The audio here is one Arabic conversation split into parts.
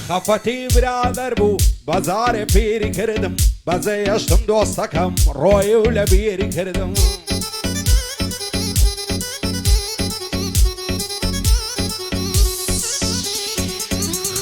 خەفەتی برادەر بوو بەزارێ پیری کردم بەجێ هێشتم دۆستەکەم ڕۆی و لە بیری کردم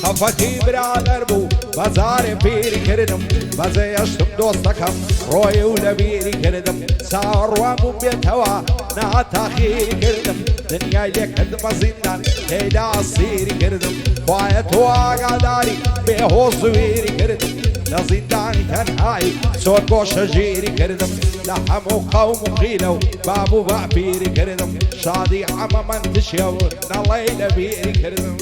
خەفەتی برادەر بوو بەزارێ پیری کردم بەجێ هێشتم دۆستەکەم ڕۆی و لە بیری کردم چاوەڕوان بوو بێتەوە ناتاخیری کردم دنیای لێکردمە زیندان تێیدا سیری کردم خوایە تۆ ئاگاداری بێهۆز ویری کردم لە زیندانی تەنهایی چۆن گۆشە ژیری کردم لە هەموو قەوم و قیلە و باب و باپیری کردم شادی عەمە من تشێ و نەڵێی لە بیری کردم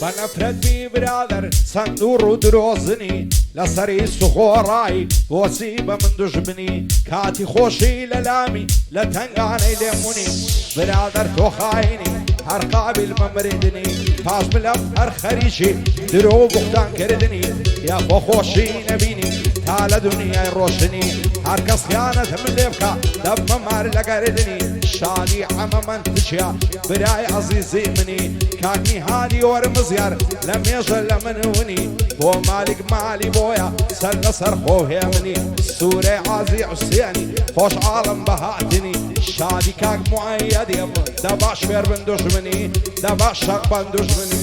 بەنەفرەت بی برادەر چەند و ڕوو درۆزنی لەسەری سوخۆڕایی بۆچی بە من دوژمنی کاتی خۆشی لە لامی لە تەنگانەی لێمونی برادەر تۆ خاینی هەر قابل مەمرێدنی پاش بلەم هەر خەریکی درۆ و بوختانکردنی یا بۆ خۆشی نەبینی تا لە دنیای ڕۆشنی هەر کەس خیانەتم لێ بکە دەبمە مار لەگەردنی شادی عەمە من تچیا برای عەزیزی منی کاکنی هادی وەرمزیار لە مێژە لە منونی بۆ مالک مالی بۆیە سەر لەسەر خۆ هێمنی سوورەی عازی حوسێنی خۆش عاڵم بەهاتنی شادی کاک موعەیەدێم دەبا شوێر بن دوژمنی دەبا شەق بن دوژمنی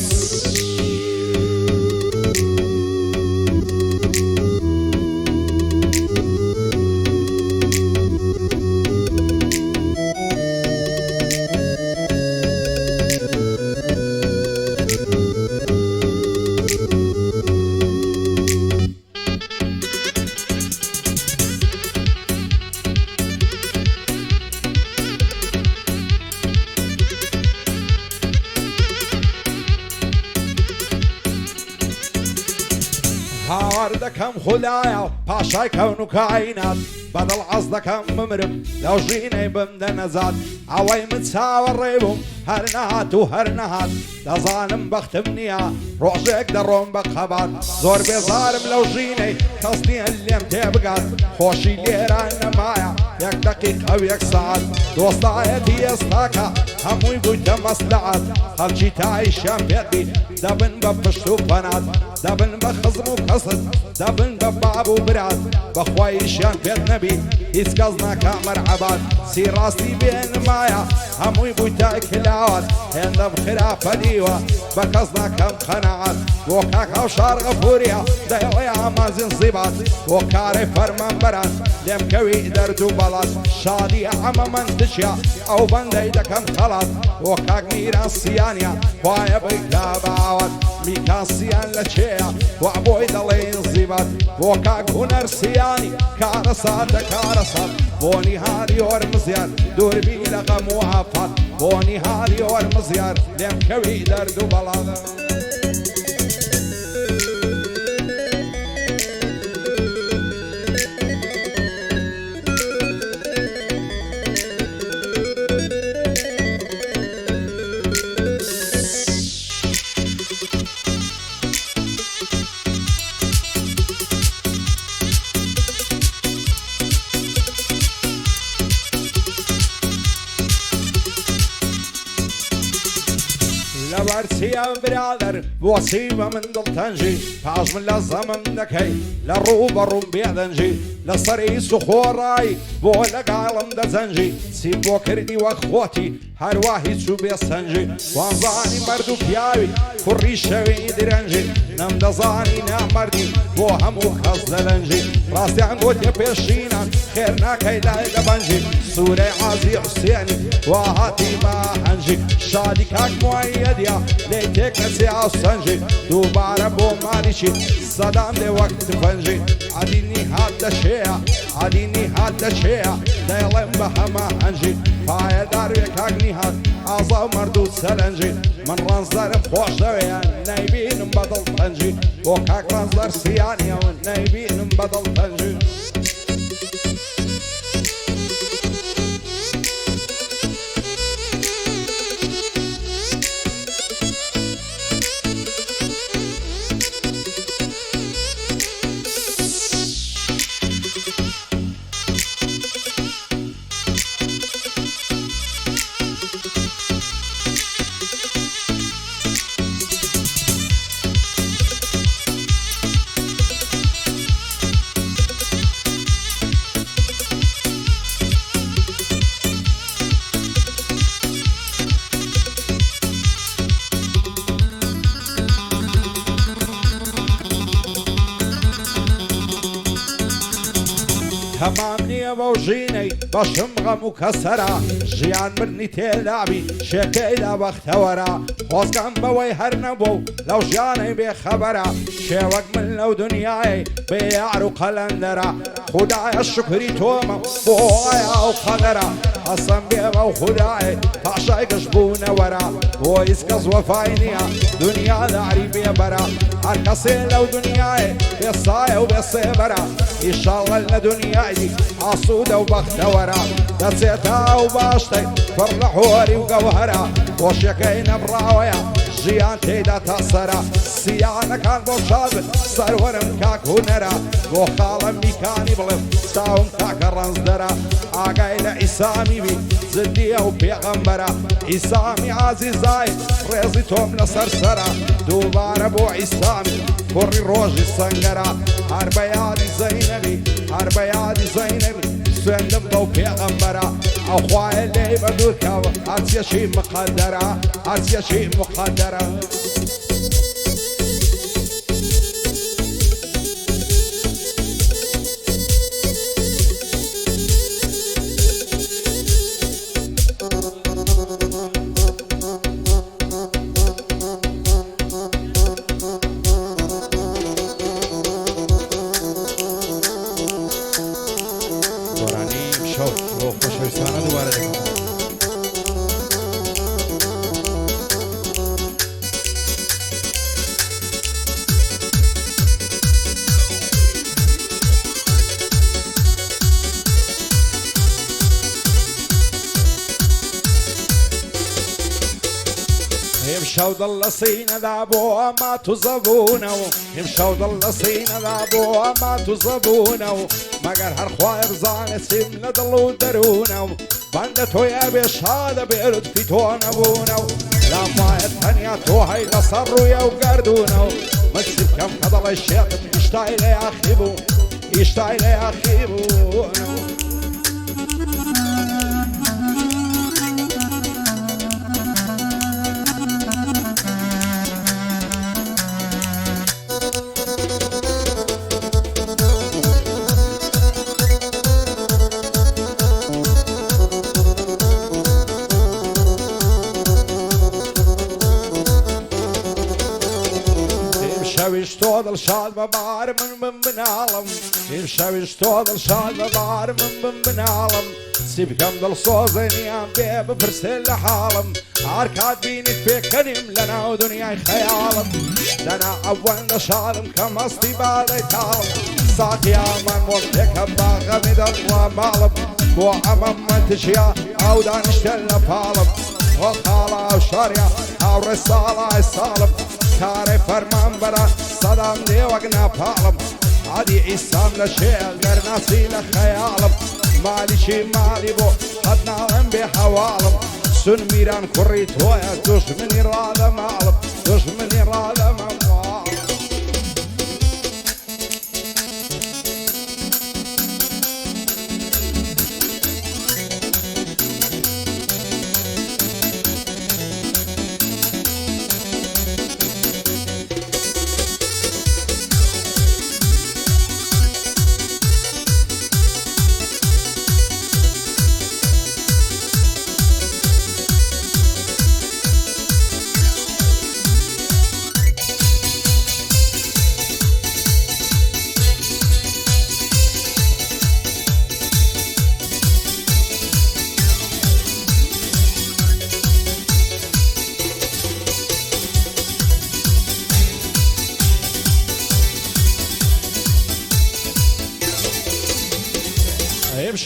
هاوار دەکەم خودایە پاشای کەون و کاینات بەدڵ عەز دەکەم بمرم لەو ژینەی بمدە نەزات ئەوەی من چاوەڕێ بووم هەر نەهات و هەر نەهات دەزانم بەختم نییە ڕۆژێک دەڕۆم بە قەبات زۆر بێزارم لەو ژینەی کەس نییە لێم تێبگات خۆشی لێران نەمایە یەک دەقیقە و یەک سەعات دۆستایەتی ئێستاکە هەمووی بوویتە مەسلحات خەڵکی تایشیان پێدی دەبن بە پشت و پەنات دەبن بە خزم و کەست دەبن بە باب و برات بەخوایشیان پێت نەبی هیچ کەس ناکا مەرحەبات سی ڕاستی بێنمایە هەمووی بوویتە کلاوات هێندەم خراپە دیوە بە کەس ناکەم قەنەعات بۆ کاک هەوشار غەفووریە دەیڵێ ئامازن زیبات بۆ کارەی فەرمانبەران لێم کەوی دەرد و بەڵات شادی عەمە من تچیا ئەو بەندەی دەکەم خەڵات بۆ کاک میراسیانە خوایە بیتا باوات میکاسیان لە چێە وا بۆی دەڵێن زیبات بۆ کاک هونەرسیانی کارەساتە کارەسات بۆنی هاری وەرمزیار دووربی لە غەم و ئافات بۆنی هاری وەرمزیار لێم کەوی دەرد و بەڵات لەبەرچیە برادەر بۆچی بە من دڵتەنجی پاش من لە زەمم دەکەی لە ڕوو بە ڕوو بێدەنجی لەسەری سوخۆڕایی بۆ لەگاڵم دەزەنجی چی بۆ کردی وەک خۆتی هەروە هیچ و بێسەنجی وانزانی مەرد و پیاوی کوڕی شەوی درەنجی نەمدەزانی نامەردی بۆ هەموو کەس دەلەنجی ڕاستیان گوتیە پێشینان خێر ناکەی لای دەبەنجی سوورەی عازی حوسێنی وا هاتی بە هەنجی شادی کاک موعەیەدیە لێی تێک نەچێ ئاو سەنجی دووبارە بۆ مالیشی سەدام دێ وەک تفەنجی عديني هذا شيء عديني هذا شيء دايلم بهما هنجي فاي دارك اغني هاد عظام مردود سلنجي من رنزر خوش دويا نايبين بدل تنجي وكاك رنزر سياني ونايبين بدل تنجي تمامني موجيني باشم غمو كسرا جيان مني تلعبي شكيلا بختورا خوزقم بوي هرنبو لو جياني بخبرا شوق من لو دنياي بيعرو قلندرا خدايا الشكري توما بوغايا وقدرا حسن بيبا وخدايا تعشاي قشبونا ورا ويسكز وفاينيا دنيا داري بيبرا هركسي لو دنياي بيصايا وبيصيبرا إن شاء الله لدنياي عصودة وبختورة دسيتها وباشتي فرحوري وقوهرة وشكينا براوية جيان تيدا تصرا سيانا كان بوشاب سرورم كاك هنرا وخالم ميكاني بلف ستاهم كاك الرنزدرا آقايلا إسامي بي زدية وبيغمبرا إسامي عزيزاي ريزي توم لسرسرا دوبار بو إسامي كوري روجي السنقرا هربيادي زينبي هربيادي زينبي سندم دو بيغمبرا أخوائي اللي بدوكا هاتيا شي مقدرة هاتيا شي مقدرة يمشوا ضل صينا ذابوا ما تزبونه يمشوا ضل صينا ذابوا ما تزبونه مگر هر خواهر زان سیم لدلو درونه بندتو يا بيش هذا بيرد في تونبونه لما الثانية تو هاي لصروا يا وقردونه مكسب كم كضل الشيخ يشتاي لي اخيبو يشتاي لي اخيبو اشتوضل شاد ببار من بنالم يمشي اشتوضل شاد ببار من بنالم سيب كم ضل صوزني عم بيب فرسل حالم عركات بينك في كريم لنا ودنيا خيالم لنا اول شالم كم اصلي بالي تالم ساقي امان مرتك باغ مدر ومالم بو امام تشيا او دانشتل بالم وخالا وشاريا او رسالة السالم كاري فرمان برا صدام دي وقنا بالم عادي عيسام لشيل قرناسي لخيالم مالي شي مالي بو خدنا لهم بحوالم سن ميران كريت ويا دوش مني راذا مالم دوش مني راذا مالم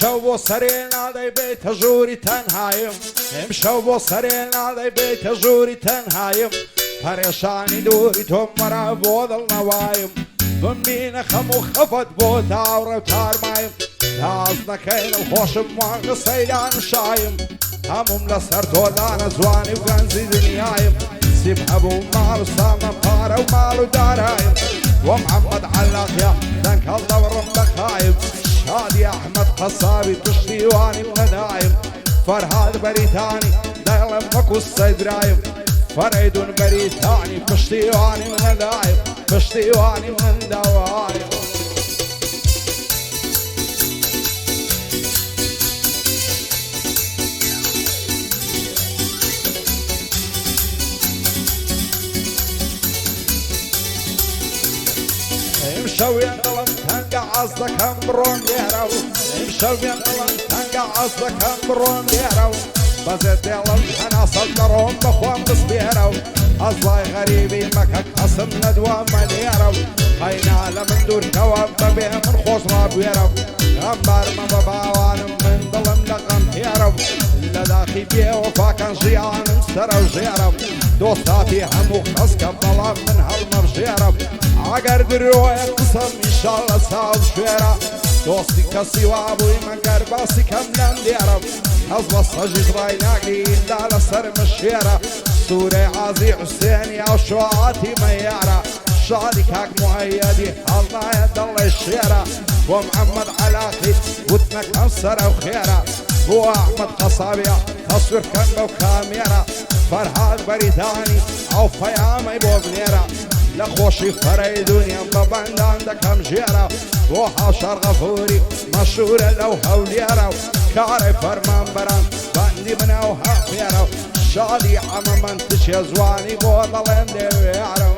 امشوا بۆ سەرێنادەی بێتە ژووری تەنهایم امشەو بۆ سەرێنادەی بێتە ژووری تەنهایم پەرێشانی دووری تۆم وەرە بۆ دڵنەوایم بمبینە خەم و خەفەت بۆ تاوڕە و تارمایم تاز نەکەین و خۆشم وانگە سەیران شایم هەموم لەسەر تۆدانە جوانی و گەنجی دنیایم سیب هەبوو ماڵ و سامە پارە و ماڵ و دارایم وە محەممەد عەلاقیا دەنگ هەڵدەوڕم بەخایم شادی ئەحمەد قەسابی پشتیوانی منەدایم فەرهاد بەریتانی دەڵێم وەکو سەیدرایم فەرەیدون بەریتانی پشتیوانی منەدایم پشتیوانی من داوایم امشەویان دڵم تەنگە عەز دەکەم بڕۆم لێرە و امشەویان دڵم تەنگە عەز دەکەم بڕۆم لێرە و بەزێت دێڵم هەناسەد دەڕۆم بەخۆم بسپێرە و ئەزڵای غەریبی مەکەک قەسم نەدوامە لێرە و قەینا لە من دوورکەوە بەبێ من خۆش ڕابوێرە و غەمبارمە بە باوانم من دڵم لە غەم تێرە و لە داخی بێوەفاکان ژیانم سەرە و ژێرە و دۆستاتی هەموو خەسکە بەڵام من هەڵمەڕژێرە ئەگەر درۆیە قسەم ئینشاڵە ساڵ شوێرە دۆستی کەسی وابووی مەگەر باسی کەم لەم دێرە هەز بە سەژیش ڕای ناگریندا لەسەر مشێرە سوورەی عازی حوسێنی ئەو شوعاتی مەیارە شادی کاک موعەیەدی هەڵنایە دڵی شێرە بۆ محەممەد عەلاقی وتنەک ئەم سەرە و خێرە بۆ ئەحمەد قەسابیە تەسویرکەن بەو کامێرە فەرهاد بەریتانی ئەو پەیامەی بۆ بنێرە لە خۆشی فەرەیدونیم بە بەندان دەکەم ژێرە بۆ هاوشەر غەفووری مەشهورە لەو هەولێرە و کارەی فەرمان بەران بەندی منە و هەفێرە و شادی عەمە من تچێ زوانی بۆ دەڵێن دێوێرە